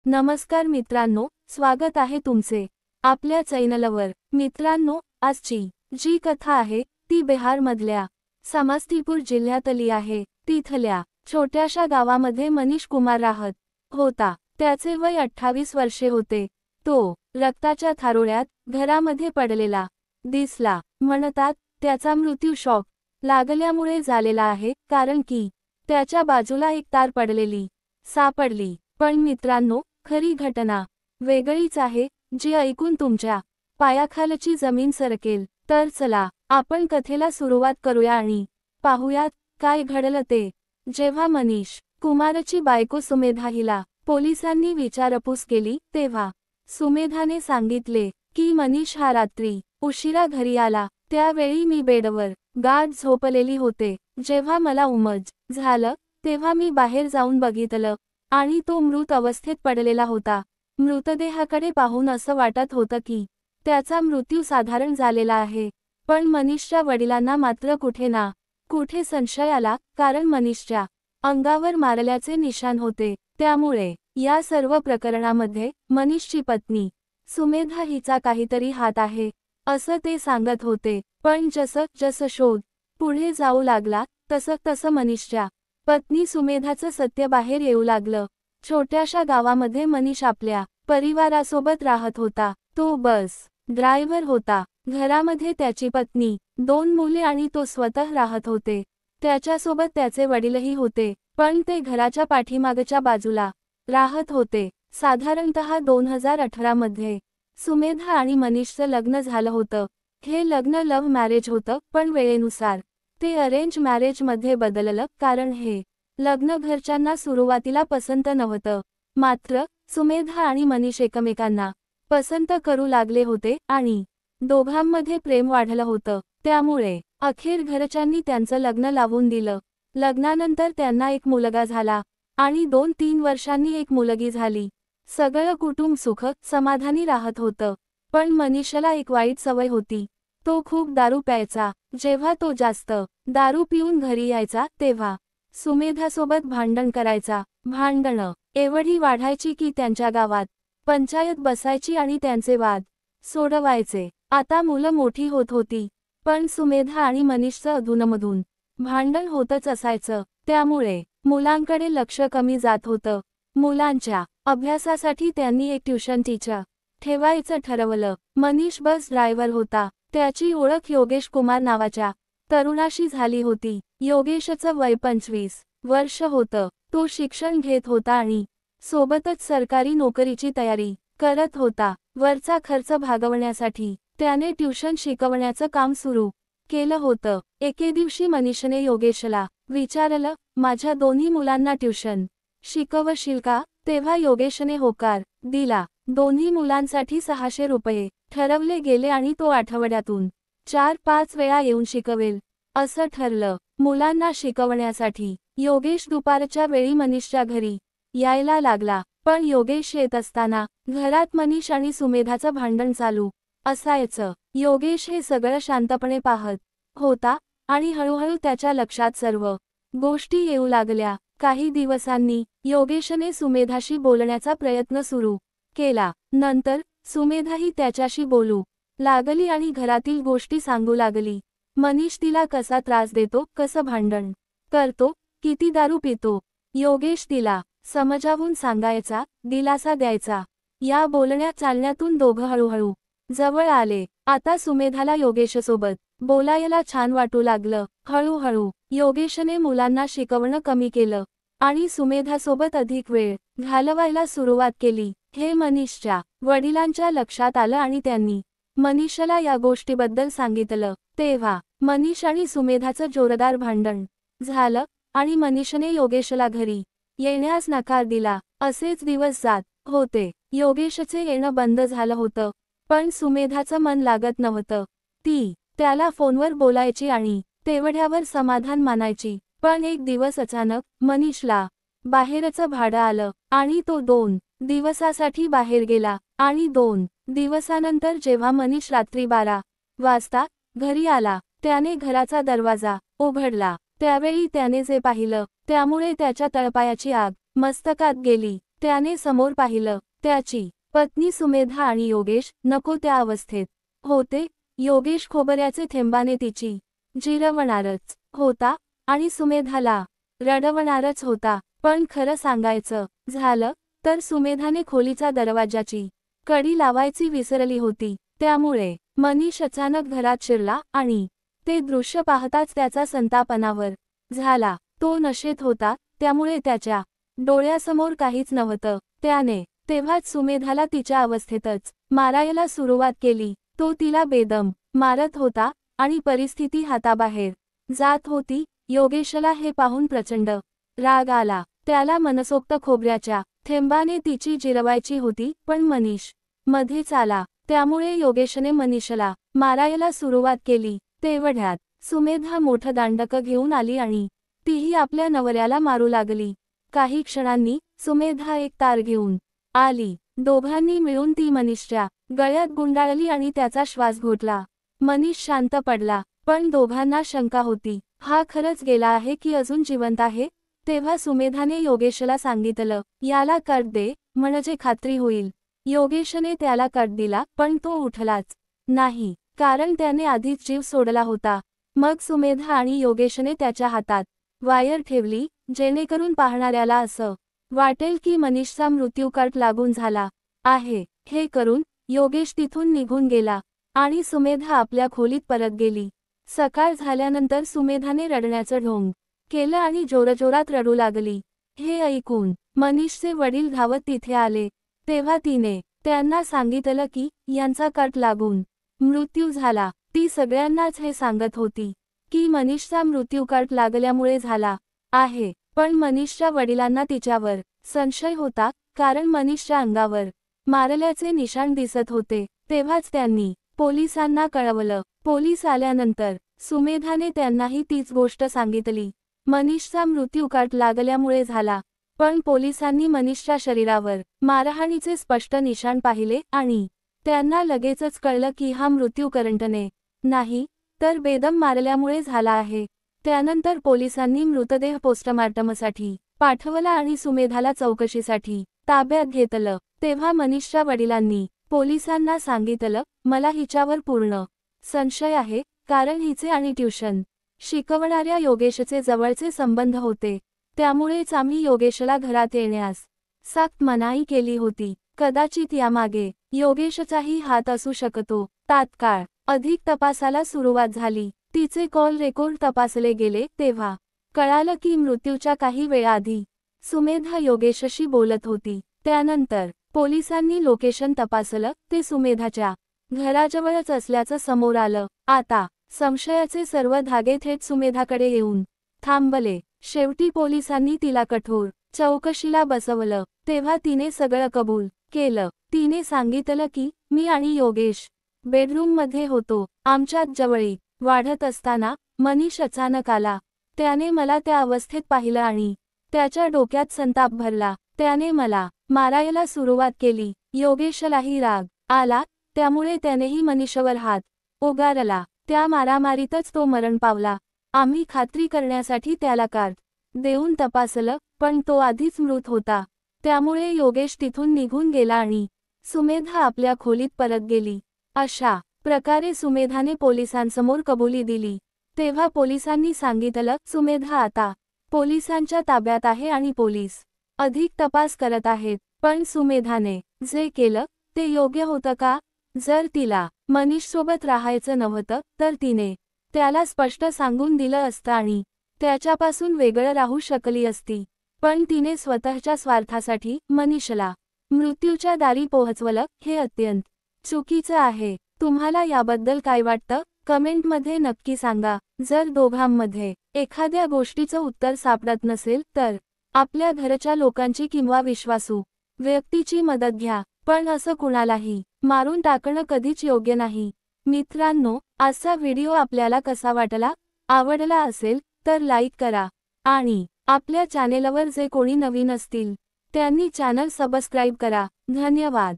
नमस्कार मित्रांनो, स्वागत आहे तुमचे आपल्या चॅनलवर। मित्रांनो, आजची जी कथा आहे ती बिहारमधल्या समस्तीपुर जिल्ह्यातली आहे। तिथल्या छोट्याशा गावामध्ये मनीष कुमार राहत होता। त्याचे वय 28 वर्षे होते। तो रक्ताच्या थारोळ्यात घरामध्ये पडलेला दिसला। म्हणतात त्याचा मृत्यू शॉक लागल्यामुळे झालेला आहे, कारण की त्याच्या बाजूला एक तार पडलेली सापडली। पण मित्रांनो, खरी घटना वेगळीच आहे, जी ऐकून तुमच्या पायाखालची जमीन सरकेल। तर चला आपण कथेला सुरुवात करूया आणि पाहूयात काय घडलं ते। जेव्हा मनीष कुमारची बायको सुमेधा हिला पोलिसांनी विचारपूस केली, तेव्हा सुमेधाने सांगितले की मनीष हा रात्री उशिरा घरी आला। त्यावेळी मी बेडवर गाढ झोपलेली होते। जेव्हा मला उमज झालं तेव्हा मी बाहेर जाऊन बघितलं आणि तो मृत अवस्थेत पडलेला होता। मृतदेहाकडे पाहून असं वाटत होतं की त्याचा मृत्यू साधारण झालेला आहे। पण मनीषच्या वडिलांना मात्र कुठे ना कुठे संशय आला, कारण मनीषच्या अंगावर मारल्याचे निशाण होते। त्यामुळे या सर्व प्रकरणामध्ये मनीषची पत्नी सुमेधा हिचा काहीतरी हात आहे, असं ते सांगत होते। पण जसं जसं शोध पुढे जाऊ लागला तसं तसं मनीषच्या पत्नी सुमेधाचं सत्य बाहेर येऊ लागलं। छोट्याशा गावामध्ये मनीष आपल्या परिवारासोबत राहत होता। तो बस ड्रायव्हर होता। घरामध्ये त्याची पत्नी, 2 मुले आणि तो स्वतः राहत होते। त्याच्यासोबत त्याचे वडीलही होते, पण ते घराच्या पाठीमागच्या बाजूला राहत होते। साधारणतः 2018 मध्ये सुमेधा आणि मनीषचं लग्न झालं होतं। हे लग्न लव्ह मॅरेज होतं, पण वेळेनुसार ते अरेंज मॅरेज मध्ये बदललं, कारण हे लग्न घरच्यांना सुरुवातीला पसंत नव्हतं। मात्र सुमेधा आणि मनीष एकमेकांना पसंत करू लागले होते आणि दोघांमध्ये प्रेम वाढलं होतं। त्यामुळे अखेर घरच्यांनी त्यांचं लग्न लावून दिलं। लग्नानंतर त्यांना एक मुलगा झाला आणि 2-3 वर्षांनी एक मुलगी झाली। सगळं कुटुंब सुख समाधानी राहत होतं। पण मनीषला एक वाईट सवय होती, तो खूप दारू प्यायचा। जेव्हा तो जास्त दारू पिऊन घरी यायचा तेव्हा सुमेधासोबत भांडण करायचा। भांडणं एवढी वाढायची की त्यांच्या गावात पंचायत बसायची आणि त्यांचे वाद सोडवायचे। आता मुलं मोठी होत होती, पण सुमेधा आणि मनीषचं अधूनमधून भांडण होतच असायचं। त्यामुळे मुलांकडे लक्ष कमी जात होतं। मुलांच्या अभ्यासासाठी त्यांनी एक ट्युशन टीचर ठेवायचं ठरवलं। मनीष बस ड्रायव्हर होता। त्याची ओळख योगेश कुमार नावाच्या तरुणाशी झाली होती। योगेशचं वय 25 वर्ष होतं। तो शिक्षण घेत होता आणि सोबतच सरकारी नोकरीची तयारी करत होता। वरचा खर्च भागवण्यासाठी त्याने ट्युशन शिकवण्याचं काम सुरू केलं होतं। एके दिवशी मनीषने योगेशला विचारलं, माझ्या दोन्ही मुलांना ट्युशन शिकवशील का? तेव्हा योगेशने होकार दिला। दोन्ही मुलांसाठी 600 रुपये ठरवले गेले आणि तो आठवड्यातून 4-5 वेळा येऊन शिकवेल असं ठरलं। मुलांना शिकवण्यासाठी योगेश दुपारच्या वेळी मनीषच्या घरी यायला लागला। पण योगेश येत असताना घरात मनीष आणि सुमेधाचं भांडण चालू असायचं। योगेश हे सगळं शांतपणे पाहत होता आणि हळूहळू त्याच्या लक्षात सर्व गोष्टी येऊ लागल्या। काही दिवसांनी योगेशने सुमेधाशी बोलण्याचा प्रयत्न सुरू केला। नंतर सुमेधाही त्याच्याशी बोलू लागली आणि घरातील गोष्टी सांगू लागली। मनीष तिला कसा त्रास देतो, कसं भांडण करतो, किती दारू पितो, योगेश तिला समजावून सांगायचा, दिलासा द्यायचा। या बोलण्या चालण्यातून दोघं हळूहळू जवळ आले। आता सुमेधाला योगेशसोबत बोलायला छान वाटू लागलं। हळूहळू योगेशने मुलांना शिकवणं कमी केलं आणि सुमेधासोबत अधिक वेळ घालवायला सुरुवात केली। हे मनीषच्या वडिलांच्या लक्षात आलं आणि त्यांनी मनीषला या गोष्टीबद्दल सांगितलं। तेव्हा मनीष आणि सुमेधाचं जोरदार भांडण झालं आणि मनीषने योगेशला घरी येण्यास नकार दिला। असेच दिवस जात होते। योगेशचे येणं बंद झालं होतं, पण सुमेधाचं मन लागत नव्हतं। ती त्याला फोनवर बोलायची आणि तेवढ्यावर समाधान मानायची। पण एक दिवस अचानक मनीषला बाहेरचं भाडं आलं आणि तो 2 दिवसासाठी बाहेर गेला। आणि 2 दिवसानंतर जेव्हा मनीष रात्री 12 वाजता घरी आला, त्याने घराचा दरवाजा उघडला। त्यावेळी त्याने जे पाहिलं त्यामुळे त्याच्या तळपायाची आग मस्तकात गेली। त्याने समोर पाहिलं. त्याची पत्नी सुमेधा आणि योगेश नको त्या अवस्थेत होते. योगेश खोबऱ्याचे थेंबाने तिची जिरवणारच होता आणि सुमेधाला रडवणारच होता. पण खरं सांगायचं झालं तर सुमेधाने खोलीचा दरवाजाची कडी लावायची विसरली होती. त्यामुळे मनीष अचानक घरात शिरला आणि ते दृश्य पाहताच त्याचा संताप अनावर झाला. तो नशेत होता, त्यामुळे त्याच्या डोळ्यासमोर काहीच नव्हतं. त्याने तेव्हाच सुमेधाला तिच्या अवस्थेतच मारायला सुरुवात केली. तो तिला बेदम मारत होता आणि परिस्थिती हाताबाहेर जात होती. योगेशला हे पाहून प्रचंड राग आला. त्याला मनसोक्त खोबऱ्याच्या थेंबाने तिची जिरवायची होती, पण मनीष मध्येच आला. त्यामुळे योगेशने मनीषला मारायला सुरुवात केली. तेवढ्यात सुमेधा मोठं दांडकं घेऊन आली आणि तीही आपल्या नवऱ्याला मारू लागली. काही क्षणांनी सुमेधा एक तार घेऊन आली. दोघांनी मिळून ती मनीषच्या गळ्यात गुंडाळली आणि त्याचा श्वास घोटला. मनीष शांत पडला, पण दोघांना शंका होती, हा खरंच गेला आहे की अजून जिवंत आहे. तेव्हा सुमेधाने योगेशला सांगितलं, याला कट दे म्हणजे खात्री होईल. योगेशने त्याला कट दिला, पण तो उठलाच नाही, कारण त्याने आधीच जीव सोडला होता. मग सुमेधा आणि योगेशने त्याच्या हातात वायर ठेवली, जेणेकरून पाहणाऱ्याला असं वाटेल की मनीषचा मृत्यू कट लागून झाला आहे. हे करून योगेश तिथून निघून गेला आणि सुमेधा आपल्या खोलीत परत गेली. सकाळ झाल्यानंतर सुमेधाने रडण्याचं ढोंग केलं आणि जोरजोरात रडू लागली. हे ऐकून मनीषचे वडील धावत तिथे आले. तेव्हा तिने त्यांना सांगितलं की यांचा कट लागून मृत्यू झाला. ती सगळ्यांनाच हे सांगत होती की मनीषचा मृत्यू कट लागल्यामुळे झाला आहे. पण मनीषच्या वडिलांना तिच्यावर संशय होता, कारण मनीषच्या अंगावर मारल्याचे निशाण दिसत होते. तेव्हाच त्यांनी पोलिसांना कळवलं. पोलीस आल्यानंतर सुमेधाने त्यांनाही तीच गोष्ट सांगितली. मनीषचा मृत्यू कट लागल्यामुळे झाला, पण पोलिसांनी मनीषच्या शरीरावर मारहाणीचे स्पष्ट निशाण पाहिले आणि त्यांना लगेचच कळलं की हा मृत्यू करंटने नाही, तर बेदम मारल्यामुळे झाला आहे. त्यानंतर पोलिसांनी मृतदेह पोस्टमार्टमसाठी पाठवला आणि सुमेधाला चौकशीसाठी ताब्यात घेतलं. तेव्हा मनीषच्या वडिलांनी पोलिसांना सांगितलं, मला हिच्यावर पूर्ण संशय आहे, कारण हिचे आणि ट्यूशन शिकवणाऱ्या योगेशचे जवळचे संबंध होते. त्यामुळेच आम्ही योगेशला घरात येण्यास सक्त मनाई केली होती. कदाचित यामागे योगेशचाही हात असू शकतो. तात्काळ अधिक तपासाला सुरुवात झाली. तिचे कॉल रेकॉर्ड तपासले गेले. तेव्हा कळालं की मृत्यूच्या काही वेळाआधी सुमेधा योगेशशी बोलत होती. त्यानंतर पोलिसांनी लोकेशन तपासलं. ते सुमेधाच्या घराजवळच असल्याचं समोर आलं. आता संशयाचे सर्व धागे थेट सुमेधाकडे येऊन थांबले. शेवटी पोलिसांनी तिला कठोर चौकशीला बसवलं. तेव्हा तिने सगळं कबूल केलं. तिने सांगितलं की मी आणि योगेश बेडरूममध्ये होतो. आमच्यात जवळीक वाढत असताना मनीष अचानक आला. त्याने मला त्या अवस्थेत पाहिलं आणि त्याच्या डोक्यात संताप भरला. त्याने मला मारायला सुरुवात केली. योगेशलाही राग आला, त्यामुळे त्यानेही मनीषवर हात उगारला. त्या मारामारीतच तो मरण पावला. आम्ही खात्री करण्यासाठी त्याला कार्ड देऊन तपासलं, पण तो आधीच मृत होता. त्यामुळे योगेश तिथून निघून गेला आणि सुमेधा आपल्या खोलीत परत गेली. अशा प्रकारे सुमेधाने पोलिसांसमोर कबुली दिली. तेव्हा पोलिसांनी सांगितलं, सुमेधा आता पोलिसांच्या ताब्यात आहे आणि पोलीस अधिक तपास करत आहेत. पण सुमेधाने जे केलं ते योग्य होतं का? जर तिला मनीषसोबत राहायचं नव्हतं तर तिने त्याला स्पष्ट सांगून दिलं असतं आणि त्याच्यापासून वेगळं राहू शकली असती. पण तिने स्वतःच्या स्वार्थासाठी मनीषला मृत्यूच्या दारी पोहोचवलं. हे अत्यंत चुकीचं आहे. तुम्हाला याबद्दल काय वाटतं? कमेंटमध्ये नक्की सांगा. जर दोघांमध्ये एखाद्या गोष्टीचं उत्तर सापडत नसेल तर आपल्या घरच्या लोकांची किंवा विश्वासू व्यक्तीची मदत घ्या. पण असं कुणालाही मारून टाकणं कधीच योग्य नाही. मित्रांनो, आजचा व्हिडिओ आपल्याला कसा वाटला? आवडला असेल तर लाईक करा आणि आपल्या चॅनेलवर जे कोणी नवीन असतील त्यांनी चॅनल सबस्क्राईब करा. धन्यवाद.